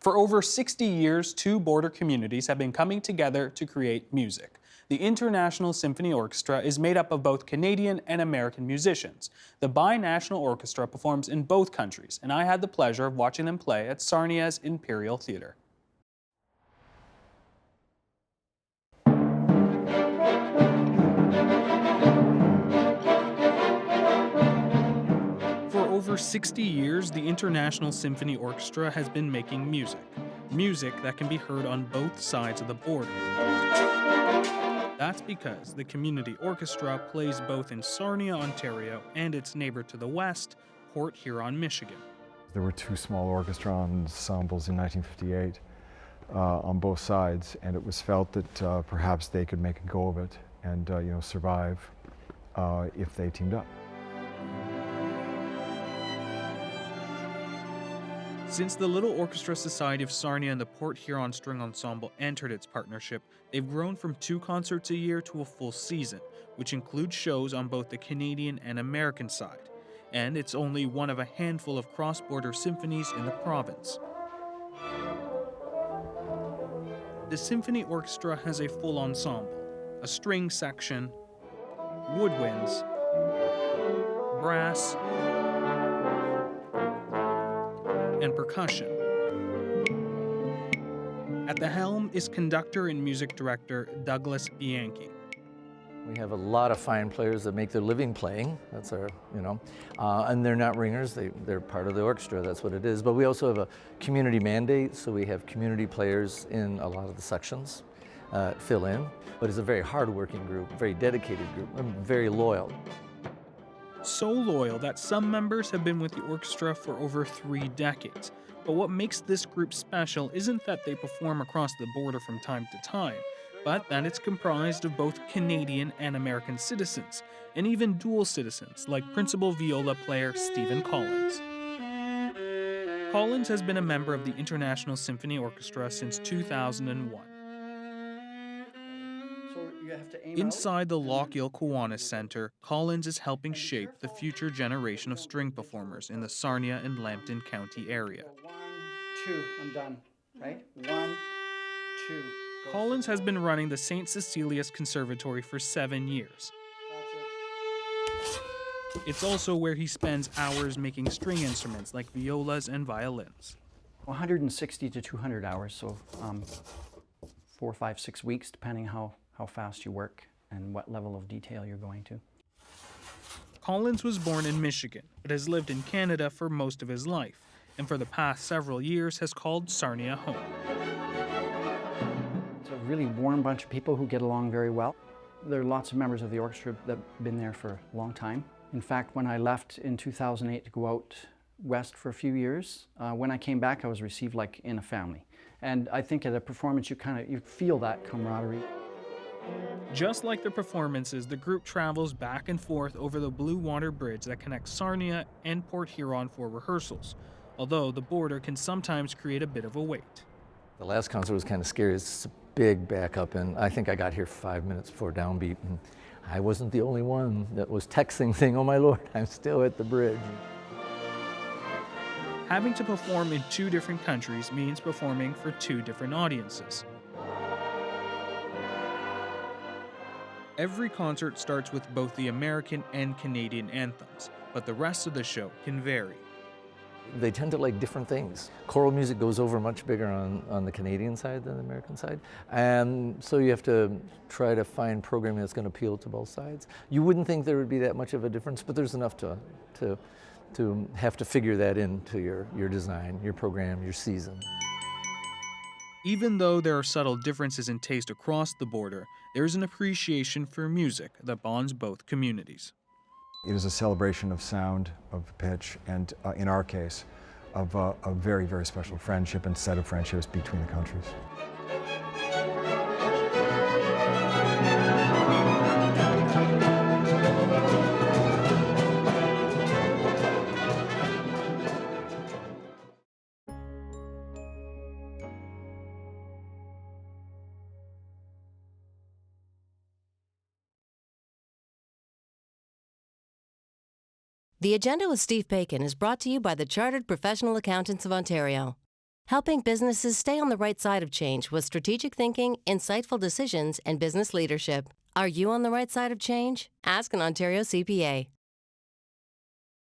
For over 60 years, two border communities have been coming together to create music. The International Symphony Orchestra is made up of both Canadian and American musicians. The binational orchestra performs in both countries, and I had the pleasure of watching them play at Sarnia's Imperial Theatre. For over 60 years, the International Symphony Orchestra has been making music. Music that can be heard on both sides of the border. That's because the community orchestra plays both in Sarnia, Ontario, and its neighbor to the west, Port Huron, Michigan. There were two small orchestra ensembles in 1958 on both sides, and it was felt that perhaps they could make a go of it and survive if they teamed up. Since the Little Orchestra Society of Sarnia and the Port Huron String Ensemble entered its partnership, they've grown from 2 concerts a year to a full season, which includes shows on both the Canadian and American side. And it's only one of a handful of cross-border symphonies in the province. The symphony orchestra has a full ensemble, a string section, woodwinds, brass, and percussion. At the helm is conductor and music director Douglas Bianchi. We have a lot of fine players that make their living playing. That's our, and they're not ringers, they're part of the orchestra, that's what it is. But we also have a community mandate, so we have community players in a lot of the sections fill in. But it's a very hard-working group, very dedicated group, and very loyal. So loyal that some members have been with the orchestra for over 3 decades. But what makes this group special isn't that they perform across the border from time to time, but that it's comprised of both Canadian and American citizens, and even dual citizens like principal viola player Stephen Collins. Collins has been a member of the International Symphony Orchestra since 2001. Inside the Lochiel Kiwanis Centre, Collins is helping shape the future generation of string performers in the Sarnia and Lambton County area. 1, 2, I'm done, right? 1, 2. Collins has been running the St. Cecilia's Conservatory for 7 years. It's also where he spends hours making string instruments like violas and violins. 160 to 200 hours, so 4, 5, 6 weeks, depending how fast you work and what level of detail you're going to. Collins was born in Michigan, but has lived in Canada for most of his life, and for the past several years has called Sarnia home. It's a really warm bunch of people who get along very well. There are lots of members of the orchestra that have been there for a long time. In fact, when I left in 2008 to go out west for a few years, when I came back I was received like in a family. And I think at a performance you feel that camaraderie. Just like the performances, the group travels back and forth over the Blue Water Bridge that connects Sarnia and Port Huron for rehearsals, although the border can sometimes create a bit of a wait. The last concert was kind of scary. It's a big backup, and I think I got here 5 minutes before downbeat, and I wasn't the only one that was texting saying, "Oh my Lord, I'm still at the bridge." Having to perform in 2 different countries means performing for 2 different audiences. Every concert starts with both the American and Canadian anthems, but the rest of the show can vary. They tend to like different things. Choral music goes over much bigger on the Canadian side than the American side, and so you have to try to find programming that's going to appeal to both sides. You wouldn't think there would be that much of a difference, but there's enough to have to figure that into your design, your program, your season. Even though there are subtle differences in taste across the border, there is an appreciation for music that bonds both communities. It is a celebration of sound, of pitch, and in our case, of a very, very special friendship and set of friendships between the countries. The Agenda with Steve Paikin is brought to you by the Chartered Professional Accountants of Ontario. helping businesses stay on the right side of change with strategic thinking, insightful decisions, and business leadership. Are you on the right side of change? Ask an Ontario CPA.